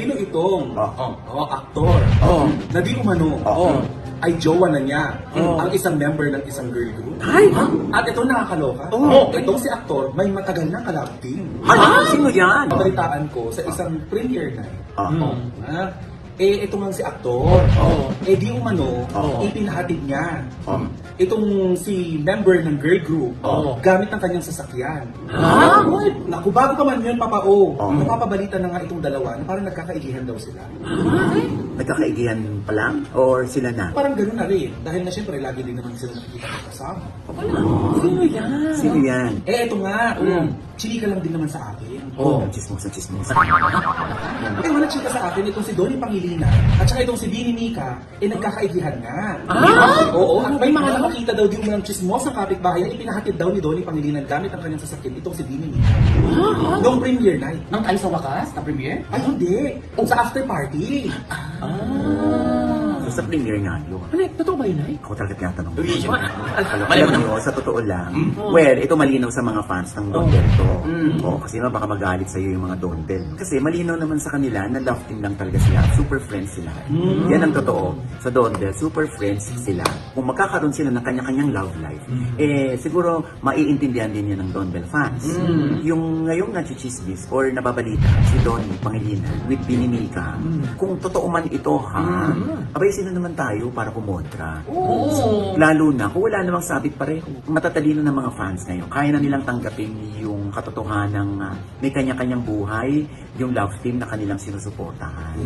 sino itong Oh. aktor na di umano ay jowa na niya ang isang member ng isang girl group. Ay! At ito nakakaloka. Itong si aktor may matagal na kalab team. Sino yan? Balitaan ko sa isang premiere night. Ah, ito nga si aktor. Di umano, ipinahatid niya. Itong si member ng girl group, gamit ang kanyang sasakyan. Naku, bago pa man yun, Papao, napapabalita na nga itong dalawa na parang nagkakaigihan daw sila. Nagkakaigihan pa lang? Or sila na? Parang gano'n na rin. Dahil na syempre, lagi din naman sila nakikita kasama. Sino yan? Sino yan? Ito nga, chinika lang din naman sa akin. Ang chismosa. Wala chika sa akin itong si Donnie Pangilinan at saka itong si Vinnie Mica, nagkakaigihan nga. Oo, at may mga nakakita daw di umunang chismos sa kapitbahay na ipinahatid daw ni Donnie Pangilinan gamit ang kanyang sasakyan itong si Vinnie Mica. Noong premiere night. Nang tayo sa wakas, na premiere? Ay hindi, sa after party. So, sa premiere nga yun. Ano, totoo ba yun, ay? Ako talaga tinatanong. Mali mo Alam nyo, sa totoo lang, well, ito malinaw sa mga fans ng Dondel to. Kasi naman baka magalit sa'yo yung mga Dondel. Kasi malinaw naman sa kanila na love team lang talaga sila. Super friends sila. Yan ang totoo. Sa Dondel, super friends sila. Kung magkakaroon sila ng kanya-kanyang love life, siguro maiintindihan din yan ng Dondel fans. Yung ngayong nachichismis or nababalita, si Donnie Pangilinan with Vinnie Mica, kung totoo man ito, abay sino naman tayo para kumontra? Lalo na kung wala namang sabit pareho. Matatalino ng mga fans ngayon, kaya na nilang tanggapin yung katotohanan ng may kanya-kanyang buhay, yung love team na kanilang sinusuportahan.